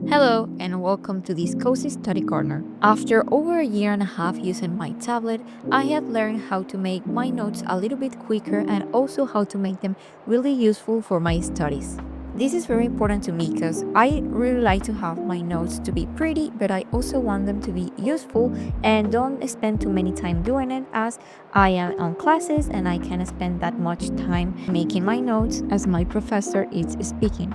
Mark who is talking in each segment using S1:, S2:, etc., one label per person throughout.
S1: Hello and welcome to this cozy study corner. After over a year and a half using my tablet, I have learned how to make my notes a little bit quicker and also how to make them really useful for my studies. This is very important to me because I really like to have my notes to be pretty, but I also want them to be useful and don't spend too many time doing it as I am on classes and I can't spend that much time making my notes as my professor is speaking.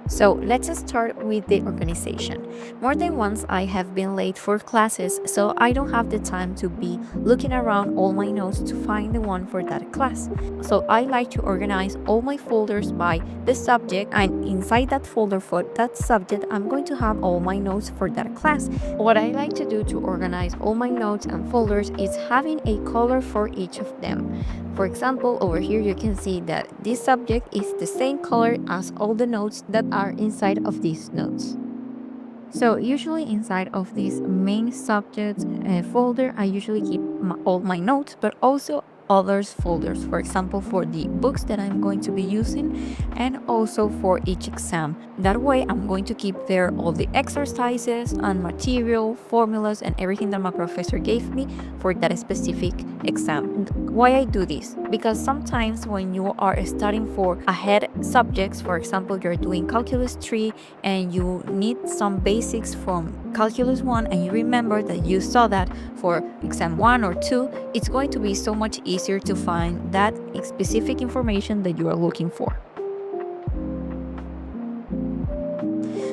S1: So let's start with the organization. More than once, I have been late for classes, so I don't have the time to be looking around all my notes to find the one for that class. So I like to organize all my folders by the subject, and inside that folder for that subject, I'm going to have all my notes for that class. What I like to do to organize all my notes and folders is having a color for each of them. For example, over here you can see that this subject is the same color as all the notes that are inside of these notes. So usually inside of this main subject folder, I usually keep all my notes, but also others folders, for example, for the books that I'm going to be using and also for each exam. That way I'm going to keep there all the exercises and material, formulas, and everything that my professor gave me for that specific exam. Why I do this? Because sometimes when you are studying for ahead subjects, for example, you're doing calculus 3 and you need some basics from calculus 1 and you remember that you saw that for exam 1 or 2, it's going to be so much easier to find that specific information that you are looking for.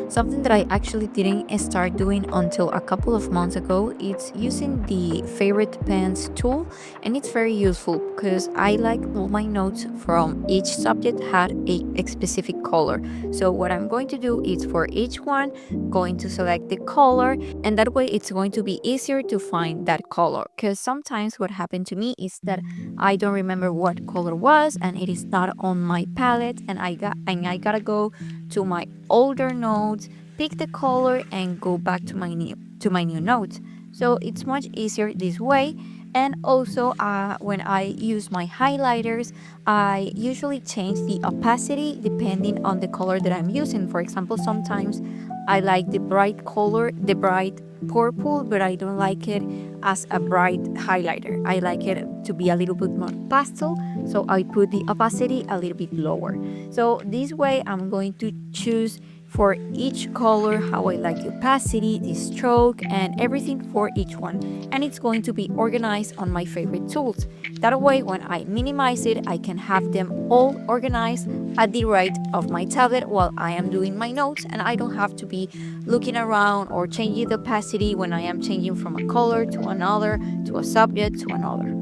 S1: Something that I actually didn't start doing until a couple of months ago, it's using the favorite pens tool, and it's very useful because I like all my notes from each subject had a specific color. So what I'm going to do is for each one going to select the color, and that way it's going to be easier to find that color, because sometimes what happened to me is that I don't remember what color was and it is not on my palette, and I gotta go to my older notes, pick the color, and go back to my new notes. So it's much easier this way. And also, when I use my highlighters, I usually change the opacity depending on the color that I'm using. For example, sometimes I like the bright color, the bright purple, but I don't like it as a bright highlighter. I like it to be a little bit more pastel, so I put the opacity a little bit lower. So this way I'm going to choose for each color how I like the opacity, the stroke, and everything for each one. And it's going to be organized on my favorite tools. That way when I minimize it, I can have them all organized at the right of my tablet while I am doing my notes, and I don't have to be looking around or changing the opacity when I am changing from a color to another, to a subject to another.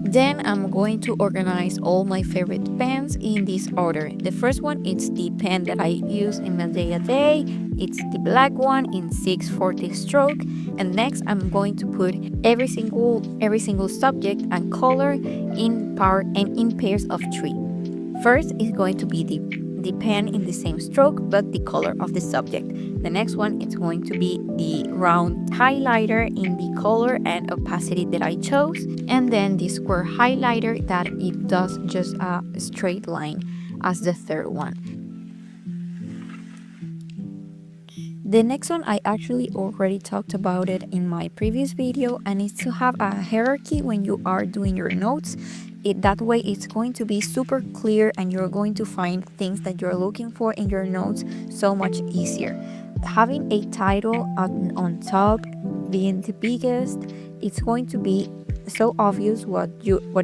S1: Then I'm going to organize all my favorite pens in this order. The first one is the pen that I use in my day-to-day. It's the black one in 640 stroke. And next I'm going to put every single subject and color in pairs of 3. First is going to be the pen in the same stroke but the color of the subject. The next one is going to be the round highlighter in the color and opacity that I chose, and then the square highlighter that it does just a straight line as the third one. The next one, I actually already talked about it in my previous video, and it's to have a hierarchy when you are doing your notes. That way it's going to be super clear and you're going to find things that you're looking for in your notes so much easier. Having a title on top, being the biggest, it's going to be so obvious what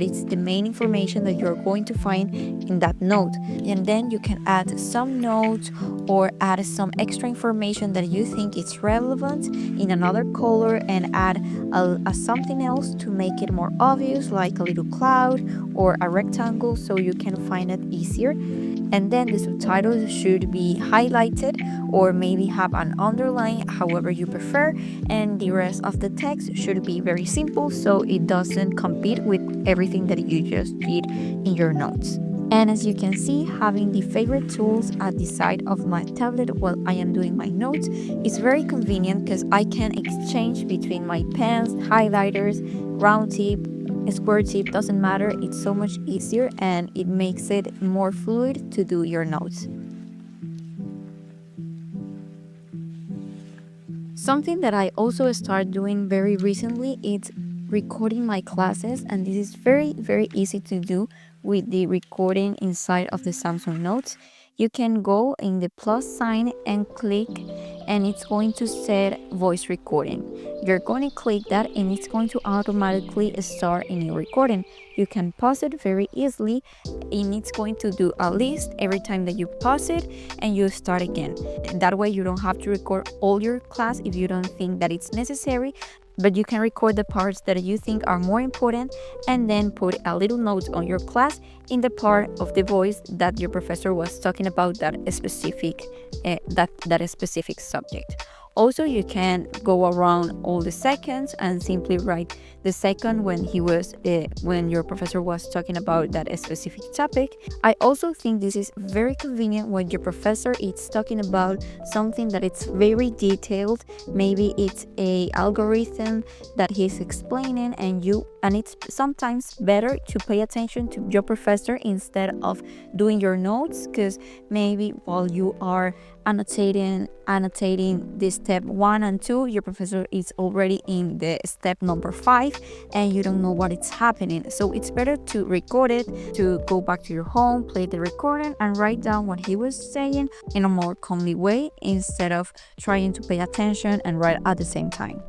S1: is the main information that you're going to find in that note. And then you can add some notes or add some extra information that you think is relevant in another color and add a something else to make it more obvious, like a little cloud or a rectangle, so you can find it easier. And then the subtitles should be highlighted or maybe have an underline, however you prefer, and the rest of the text should be very simple so it doesn't compete with everything that you just did in your notes. And as you can see, having the favorite tools at the side of my tablet while I am doing my notes is very convenient because I can exchange between my pens, highlighters, round tip, square tip, doesn't matter. It's so much easier and it makes it more fluid to do your notes. Something that I also started doing very recently is recording my classes, and this is very easy to do with the recording inside of the Samsung Notes. You can go in the plus sign and click, and it's going to set voice recording. You're going to click that and it's going to automatically start a new recording. You can pause it very easily, and it's going to do a list every time that you pause it and you start again. That way you don't have to record all your class if you don't think that it's necessary, but you can record the parts that you think are more important and then put a little note on your class in the part of the voice that your professor was talking about that specific that specific subject. Also, you can go around all the seconds and simply write the second when your professor was talking about that specific topic. I also think this is very convenient when your professor is talking about something that it's very detailed. Maybe it's a algorithm that he's explaining, and it's sometimes better to pay attention to your professor instead of doing your notes, because maybe while you are annotating the step 1 and 2, your professor is already in the step number 5 and you don't know what is happening. So it's better to record it, to go back to your home, play the recording, and write down what he was saying in a more calmly way instead of trying to pay attention and write at the same time.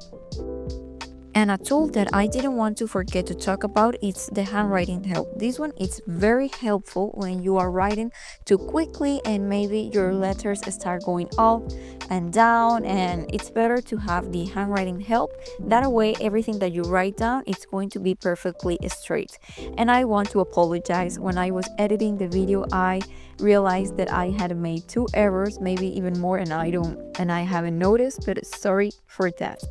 S1: And a tool that I didn't want to forget to talk about is the handwriting help. This one is very helpful when you are writing too quickly and maybe your letters start going up and down, and it's better to have the handwriting help. That way everything that you write down is going to be perfectly straight. And I want to apologize. When I was editing the video, I realized that I had made 2 errors, maybe even more, and I haven't noticed, but sorry for that.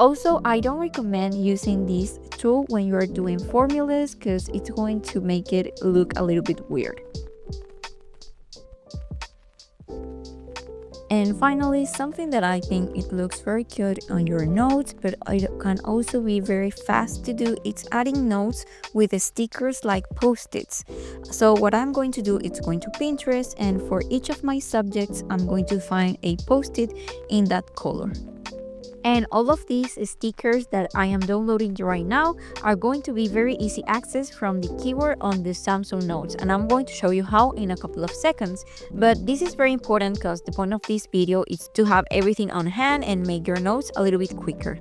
S1: Also, I don't recommend using this tool when you are doing formulas because it's going to make it look a little bit weird. And finally, something that I think it looks very cute on your notes, but it can also be very fast to do, it's adding notes with the stickers like post-its. So what I'm going to do is going to Pinterest, and for each of my subjects, I'm going to find a post-it in that color. And all of these stickers that I am downloading right now are going to be very easy access from the keyboard on the Samsung Notes, and I'm going to show you how in a couple of seconds. But this is very important because the point of this video is to have everything on hand and make your notes a little bit quicker.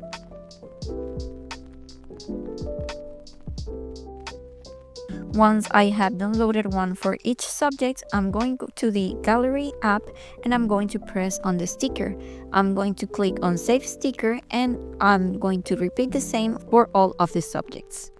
S1: Once I have downloaded one for each subject, I'm going to the Gallery app and I'm going to press on the sticker. I'm going to click on Save Sticker, and I'm going to repeat the same for all of the subjects.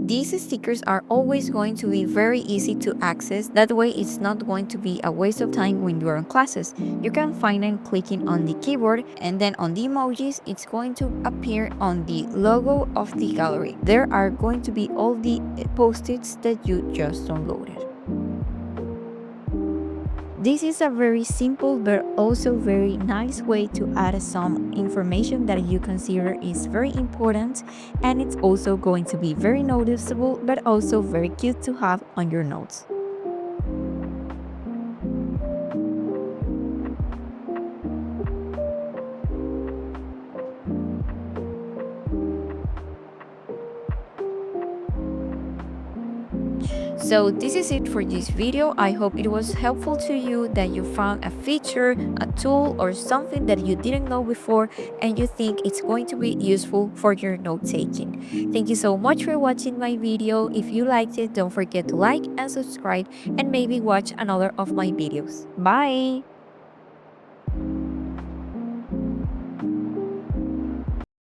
S1: These stickers are always going to be very easy to access. That way it's not going to be a waste of time when you are in classes. You can find them clicking on the keyboard, and then on the emojis it's going to appear on the logo of the gallery. There are going to be all the post-its that you just downloaded. This is a very simple but also very nice way to add some information that you consider is very important, and it's also going to be very noticeable but also very cute to have on your notes. So this is it for this video. I hope it was helpful to you, that you found a feature, a tool, or something that you didn't know before and you think it's going to be useful for your note-taking. Thank you so much for watching my video. If you liked it, don't forget to like and subscribe, and maybe watch another of my videos. Bye!